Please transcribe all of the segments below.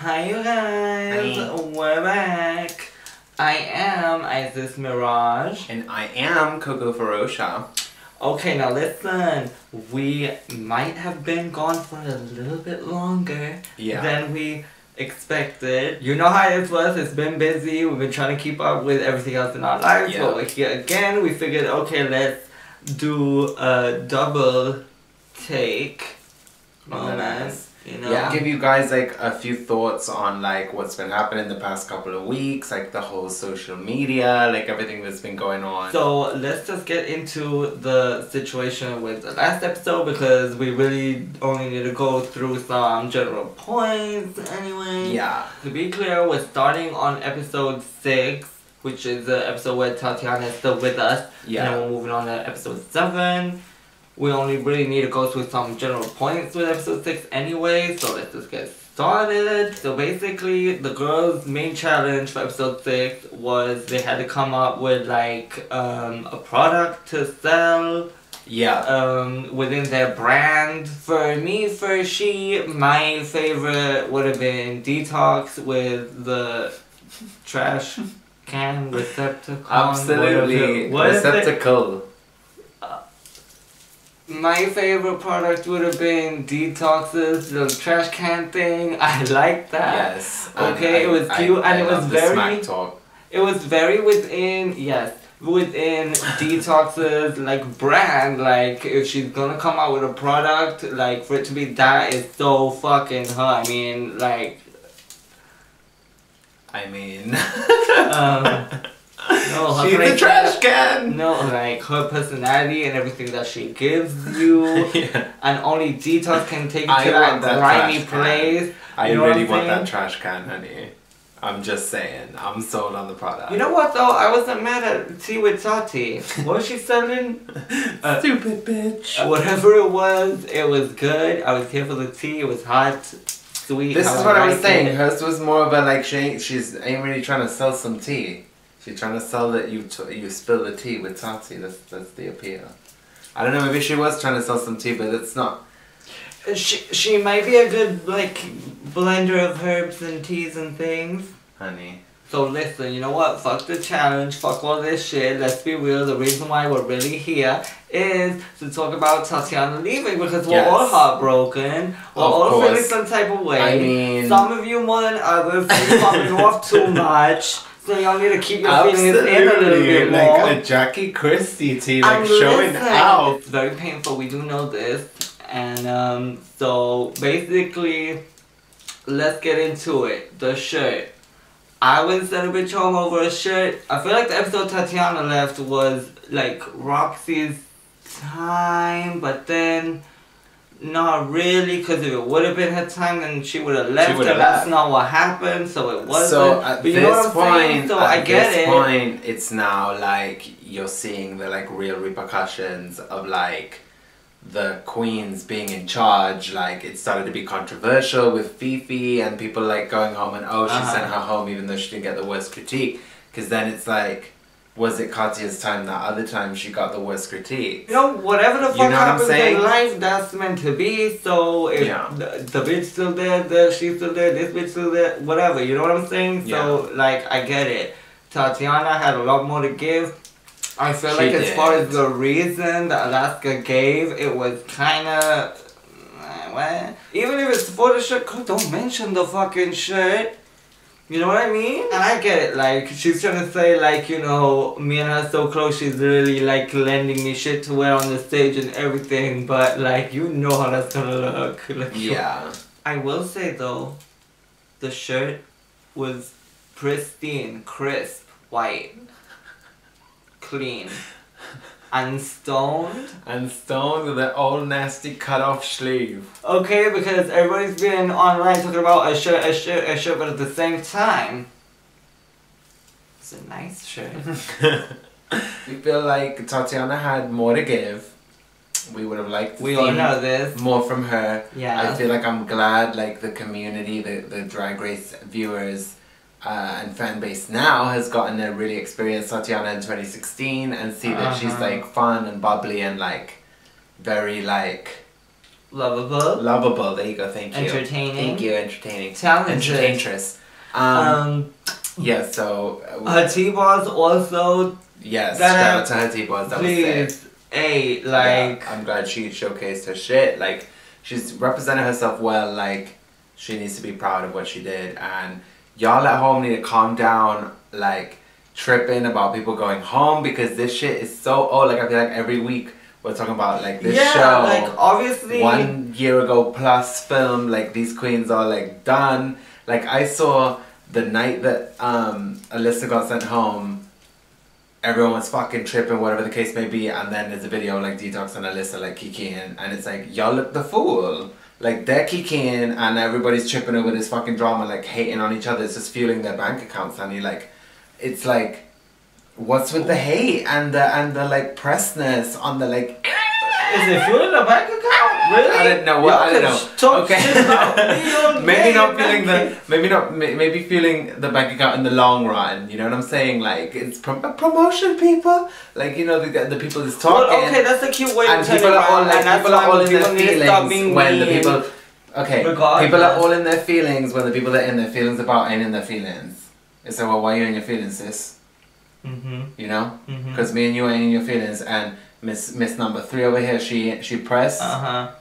Hi you guys, Hi. we're back. I am Isis Mirage. And I am Coco Ferosha. Okay, now listen, we might have been gone for a little bit longer than we expected. You know how it was, it's been busy, we've been trying to keep up with everything else in our lives, but we're here again. We figured, okay, let's do a double take moment. You know? Yeah, give you guys like a few thoughts on like what's been happening the past couple of weeks, like the whole social media, like everything that's been going on. So let's just get into the situation with the last episode because we really only need to go through some general points anyway. Yeah. To be clear, we're starting on episode 6, which is the episode where Tatianna is still with us. Yeah. And then we're moving on to episode 7. We only really need to go through some general points with episode 6 anyway, so let's just get started. So basically, the girls' main challenge for episode 6 was they had to come up with like a product to sell. Yeah. Within their brand. For me, my favorite would have been Detox with the trash can receptacle. Absolutely. Receptacle. My favorite product would have been Detox's little trash can thing. I like that. Yes. Okay, it was cute and it was very. Smack talk. It was very within Detox's like brand. Like if she's gonna come out with a product, like for it to be that is so fucking her. I mean, like. No, she's the trash can! No, like her personality and everything that she gives you. And only Detox can take it to that grimy place. I really want that trash can, honey. I'm just saying. I'm sold on the product. You know what though? I wasn't mad at tea with Tati. What was she selling? Stupid bitch. Whatever it was good. I was here for the tea. It was hot, sweet. This is what I was saying. Hers was more of a like she's ain't really trying to sell some tea. She's trying to sell that you spill the tea with Tati. That's the appeal. I don't know, maybe she was trying to sell some tea, but it's not. She might be a good like blender of herbs and teas and things. Honey. So listen, you know what? Fuck the challenge, fuck all this shit. Let's be real. The reason why we're really here is to talk about Tatianna leaving because we're all heartbroken. We're all feeling some type of way. I mean, some of you more than others. Some popping off too much. So y'all need to keep your feelings in a little bit more. Like a Jackie Christie tea, like showing out. It's very painful, we do know this. And so basically, let's get into it. The shirt. I wouldn't send a bitch home over a shirt. I feel like the episode Tatianna left was like Roxy's time, but then not really, because if it would have been her time, then she would have left, and that's not what happened, so it wasn't. So at this point, so I get it. point, it's now like you're seeing the like real repercussions of like the queens being in charge. Like it started to be controversial with Fifi and people like going home and she sent her home even though she didn't get the worst critique. Because then it's like, was it Katya's time that other time she got the worst critique? You know, whatever the fuck happens in life, that's meant to be. So if the bitch still there, she's still there, this bitch still there, whatever, you know what I'm saying? So like, I get it. Tatianna had a lot more to give. I feel like as far as the reason that Alaska gave, it was kinda what? Even if it's for the shirt, don't mention the fucking shirt. You know what I mean? And I get it, like, she's trying to say, like, you know, me and her so close, she's really, like, lending me shit to wear on the stage and everything, but, like, you know how that's gonna look. Like, I will say, though, the shirt was pristine, crisp, white, clean, unstoned. Unstoned with an old nasty cut-off sleeve. Okay, because everybody's been online talking about a shirt, but at the same time, it's a nice shirt. We feel like Tatianna had more to give. We would have liked to see more from her. I feel like I'm glad like the community, the Drag Race viewers and fan base now has gotten to really experience Tatianna in 2016 and see that she's like fun and bubbly and like very like Lovable. Lovable. There you go. Thank you. Entertaining. Thank you. Entertaining. Talented. Entertaintress. Yeah. So. Her T-balls also. Yes. Shout out to her T-balls. That please. was sick. Hey, like. Yeah, I'm glad she showcased her shit. Like, she's represented herself well. Like, she needs to be proud of what she did. And y'all at home need to calm down. Like, tripping about people going home because this shit is so old. Like, I feel like every week we're talking about like this show. Like obviously 1 year ago plus film. Like, these queens are like done. Like, I saw the night that Alyssa got sent home, everyone was fucking tripping, whatever the case may be, and then there's a video like Detox and Alyssa like kikiing, and it's like, y'all look the fool. Like, they're kikiing and everybody's tripping over this fucking drama, like hating on each other. It's just fueling their bank accounts, and you like, it's like, what's with the hate and the like pressness on the like. Is it fueling the bank account? Really? I don't know. I don't know. Okay. Maybe feeling the bank account in the long run. You know what I'm saying? Like, it's promotion, people. Like, you know, the people is talking. Well, okay, that's a cute way and to turn people it are all around. like, people are all in their feelings when the people. Okay, regardless. People are all in their feelings when the people that are in their feelings about ain't in their feelings. It's like, well, why are you in your feelings, sis? You know, because me and you ain't in your feelings, and Miss number 3 over here, she pressed that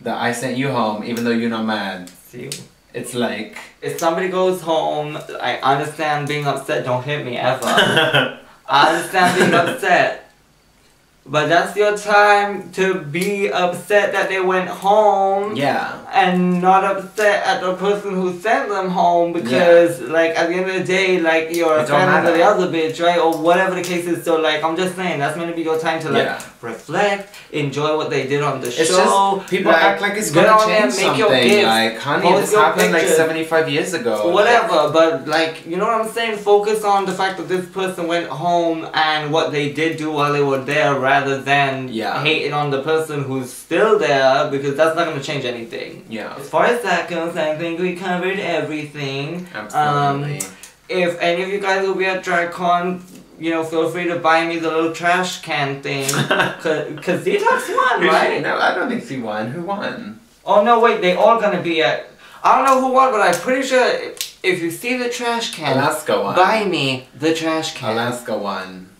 I sent you home, even though you're not mad. See, it's like, if somebody goes home, I understand being upset. Don't hit me ever. I understand being upset. But that's your time to be upset that they went home. Yeah. And not upset at the person who sent them home because, like, at the end of the day, like, you're a fan of the other bitch, right? Or whatever the case is. So, like, I'm just saying, that's meant to be your time to, like, reflect, enjoy what they did on the show. Just, people act like it's gonna change something. Like, honey, this happened like 75 years ago. Whatever, but, like, you know what I'm saying? Focus on the fact that this person went home and what they did do while they were there, rather than hating on the person who's still there, because that's not going to change anything. Yeah. As far as that goes, I think we covered everything. Absolutely. If any of you guys will be at DragCon, you know, feel free to buy me the little trash can thing. Cause Detox won, right? No, I don't think she won. Who won? Oh no, wait, they all gonna be at... I don't know who won, but I'm pretty sure if you see the trash can, Alaska won. Buy me the trash can. Alaska won.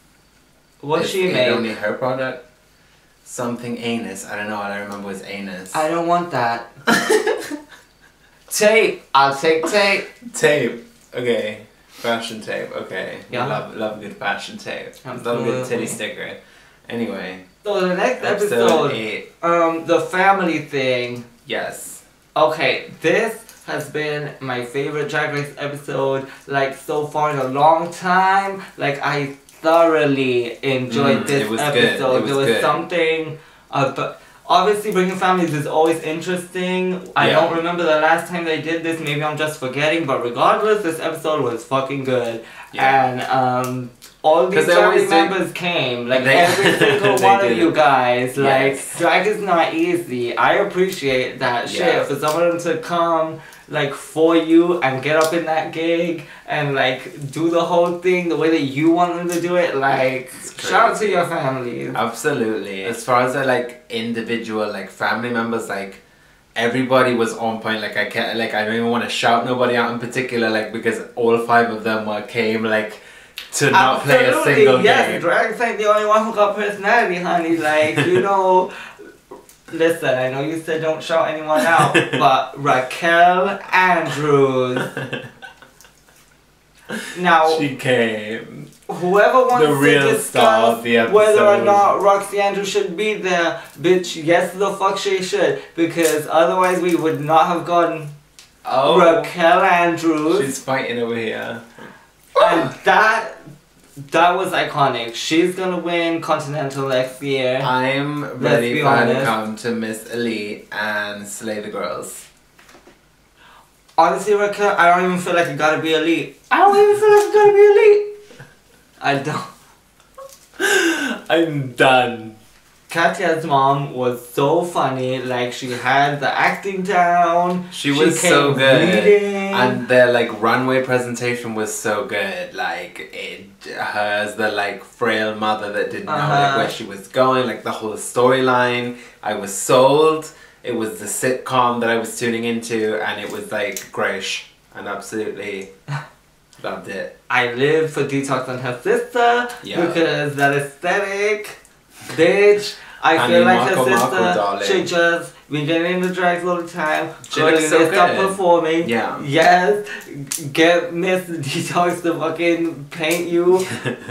What she made? Only her product? Something anus. I don't know. All I remember was anus. I don't want that. Tape. I'll take tape. Tape. Okay. Fashion tape. Okay. Yeah. Love a good fashion tape. Love a good titty sticker. Anyway. So the next episode 8. The family thing. Yes. Okay, this has been my favorite Drag Race episode, like, so far in a long time. Like, I thoroughly enjoyed this episode. There was something, but obviously bringing families is always interesting. I don't remember the last time they did this, maybe I'm just forgetting, but regardless, this episode was fucking good. And all these family members came, like every single one of you guys. Like, drag is not easy. I appreciate that shit. For someone to come, like, for you and get up in that gig and, like, do the whole thing the way that you want them to do it, like, shout out to your families. Absolutely. As far as like individual, like, family members, like, everybody was on point. Like, I can't, like, I don't even want to shout nobody out in particular, like, because all 5 of them came, like, to not play a single game. Drag's like the only one who got personality, honey. Like, you know, listen, I know you said don't shout anyone out, but Raquel Andrews. Now, she came. Whoever wants to discuss whether or not Roxy Andrews should be there, bitch, yes the fuck she should, because otherwise we would not have gotten Raquel Andrews. She's fighting over here. And that was iconic. She's gonna win Continental next year. I'm ready for her to come to Miss Elite and slay the girls. Honestly, Raquel, I don't even feel like you gotta be elite. I don't even feel like you gotta be elite. I don't. I'm done. Katya's mom was so funny. Like, she had the acting down. She was so good. And their, like, runway presentation was so good. Like, her as the, like, frail mother that didn't know, like, where she was going. Like, the whole storyline. I was sold. It was the sitcom that I was tuning into, and it was like great, and absolutely loved it. I live for Detox and her sister because that aesthetic, bitch. I feel like her sister should just be getting in the drags all the time. She looks so good. Stop performing. Yeah. Yes. Get Miss Detox to fucking paint you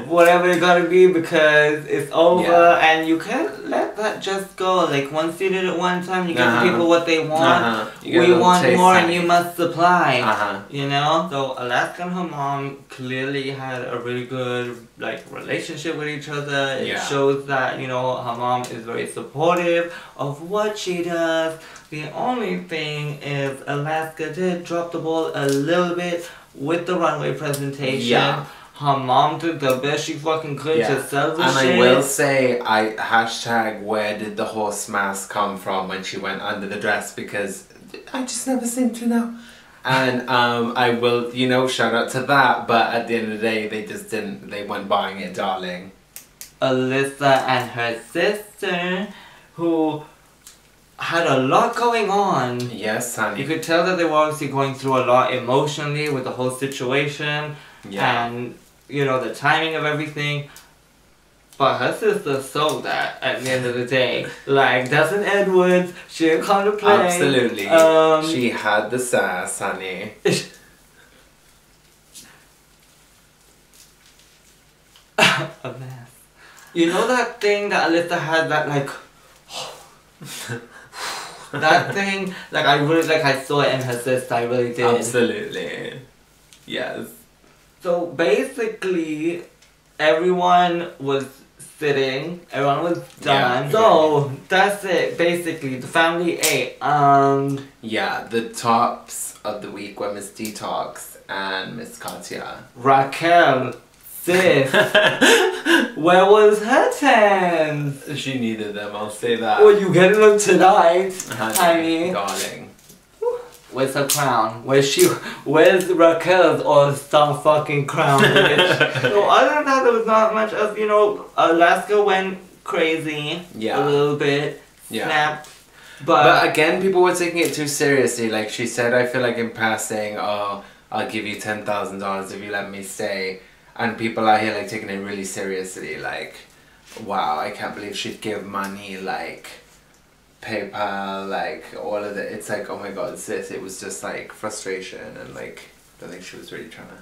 whatever it gotta be because it's over and you can't let that just go. Like once you did it one time, you give people what they want. We want more and you must supply. You know? So Alaska and her mom clearly had a really good like relationship with each other. It shows that, you know, her mom is very supportive of what she does. The only thing is Alaska did drop the ball a little bit with the runway presentation. Yeah. Her mom did the best she fucking could to sell the shit. And I will say, hashtag where did the horse mask come from when she went under the dress, because I just never seem to know. And I will, you know, shout out to that, but at the end of the day, they just didn't, they weren't buying it, darling. Alyssa and her sister, who had a lot going on. Yes, honey. You could tell that they were obviously going through a lot emotionally with the whole situation. Yeah. And, you know, the timing of everything. But her sister sold that at the end of the day. Like, Dustin Edwards, she didn't come to play. Absolutely. She had the sass, honey. A mess. You know that thing that Alyssa had that, like... that thing, like I really, like I saw it in her sister, I really did. Absolutely. Yes. So basically, everyone was sitting, everyone was done. So that's it, basically, the family ate. Yeah, the tops of the week were Miss Detox and Miss Katya. Raquel. Sis, where was her tens? She needed them, I'll say that. Well, you getting them tonight, honey. Darling. Where's her crown? Where's Raquel's all-star fucking crown, bitch? So other than that, there was not much else, you know, Alaska went crazy a little bit, snapped. But again, people were taking it too seriously. Like she said, I feel like in passing, oh, I'll give you $10,000 if you let me stay. And people out here like taking it really seriously, like, wow, I can't believe she'd give money, like, PayPal, like, all of it. It's like, oh my god, sis, it was just like frustration and like, I don't think she was really trying to.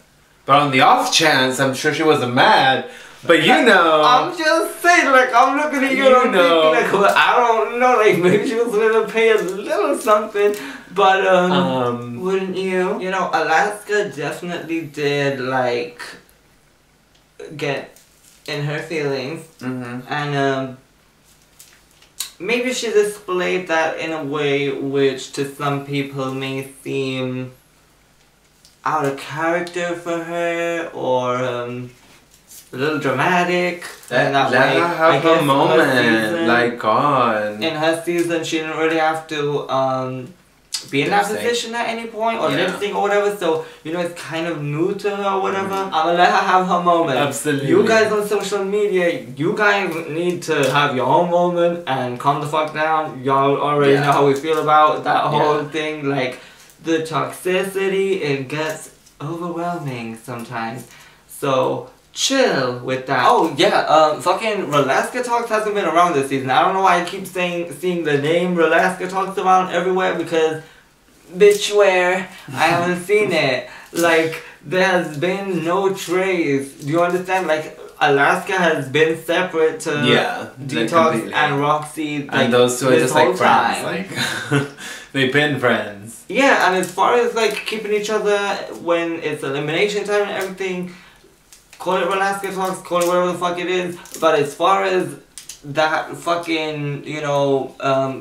But on the off chance, I'm sure she wasn't mad, but you know. I'm just saying, like, I'm looking at you and I'm thinking, like, well, I don't know, like, maybe she was going to pay a little something, but, wouldn't you? You know, Alaska definitely did, like, get in her feelings, and maybe she displayed that in a way which to some people may seem out of character for her or a little dramatic. Let her have a moment, like God. In her season, she didn't really have to be in that position at any point or lip sync or whatever, so you know it's kind of new to her or whatever. I'm gonna let her have her moment. Absolutely. You guys on social media, you guys need to have your own moment and calm the fuck down. Y'all already know how we feel about that whole thing. Like the toxicity, it gets overwhelming sometimes. So chill with that. Oh yeah, fucking Relaska Talks hasn't been around this season. I don't know why I keep seeing the name Relaska Talks around everywhere because bitch where I haven't seen it. Like there has been no trace. Do you understand? Like Alaska has been separate to Detox and Roxy. Like, and those two are just like friends. Like they've been friends. Yeah, and as far as like keeping each other when it's elimination time and everything, call it Alaska Talks, call it whatever the fuck it is. But as far as that fucking, you know,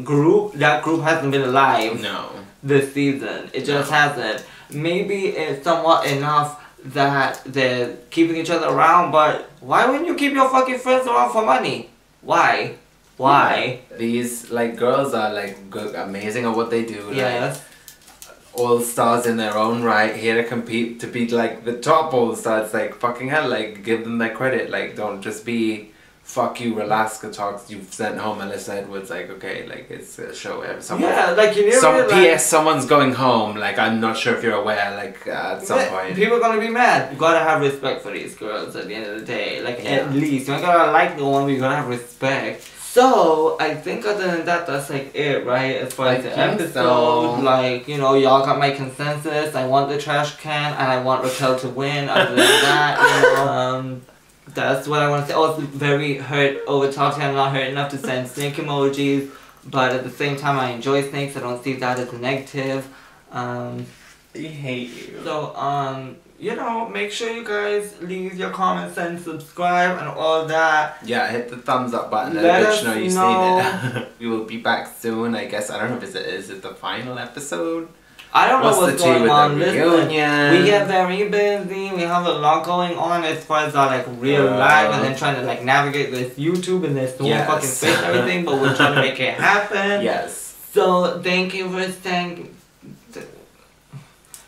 group, that group hasn't been alive. No. This season. It just hasn't. Maybe it's somewhat enough that they're keeping each other around, but why wouldn't you keep your fucking friends around for money? Why? Why? These, like, girls are, like, good, amazing at what they do. Yes. Like, all stars in their own right, here to compete, to be, like, the top all stars. Like, fucking hell, like, give them their credit. Like, don't just be fuck you, Alaska talks, you've sent home Alyssa Edwards, like, okay, like, it's a show. Yeah, like, you know, P.S. someone's going home, like, I'm not sure if you're aware, like, at some point. People are gonna be mad. You gotta have respect for these girls at the end of the day. Like, at least. You're not gonna like the one, but you gotta have respect. So, I think other than that, that's like it, right? As far as the episode, like, you know, y'all got my consensus. I want the trash can, and I want Raquel to win. Other than that, you know, that's what I want to say. I was very hurt over Tatianna, not hurt enough to send snake emojis, but at the same time, I enjoy snakes. I don't see that as a negative. I hate you. So, you know, make sure you guys leave your comments and subscribe and all that. Yeah, hit the thumbs up button and let us know you've seen it. We will be back soon, I guess. I don't know if is it the final episode? I don't know what's going on. Listen, we get very busy. We have a lot going on as far as our like real life, and then trying to like navigate this YouTube and this whole fucking space and everything. But we're trying to make it happen. Yes. So thank you for staying.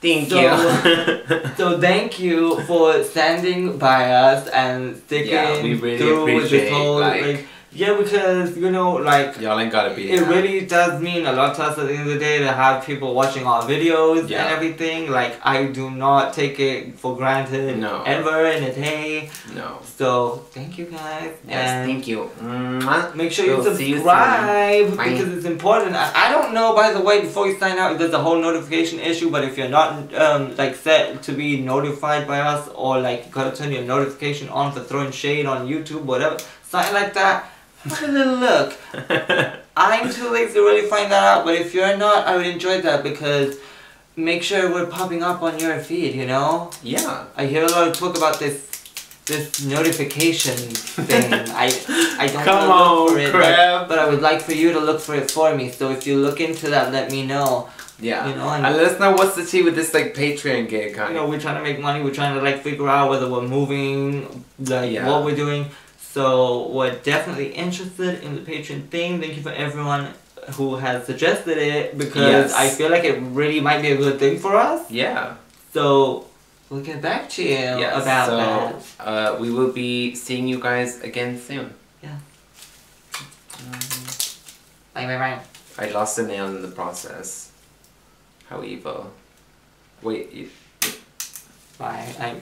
Thank you. So thank you for standing by us and sticking we really through with this whole like yeah, because you know, like y'all ain't gotta be. It really does mean a lot to us at the end of the day to have people watching our videos and everything. Like I do not take it for granted ever in a day. No. So thank you guys. Yes, and thank you. Make sure you subscribe because it's important. I don't know, by the way, before you sign out, if there's a whole notification issue, but if you're not like set to be notified by us, or like you gotta turn your notification on for throwing shade on YouTube, whatever, something like that. Have a little look. I'm too lazy to really find that out, but if you're not, I would enjoy that because make sure we're popping up on your feed, you know? Yeah. I hear a lot of talk about this notification thing. I don't know look for it, but I would like for you to look for it for me. So if you look into that, let me know. Yeah. You know, and let us know what's the tea with this like Patreon gig, You know, we're trying to make money. We're trying to like figure out whether we're moving, like what we're doing. So we're definitely interested in the Patreon thing. Thank you for everyone who has suggested it because I feel like it really might be a good thing for us. Yeah. So we'll get back to you about that. We will be seeing you guys again soon. Yeah. Bye. I lost a nail in the process. How evil. Wait. Bye.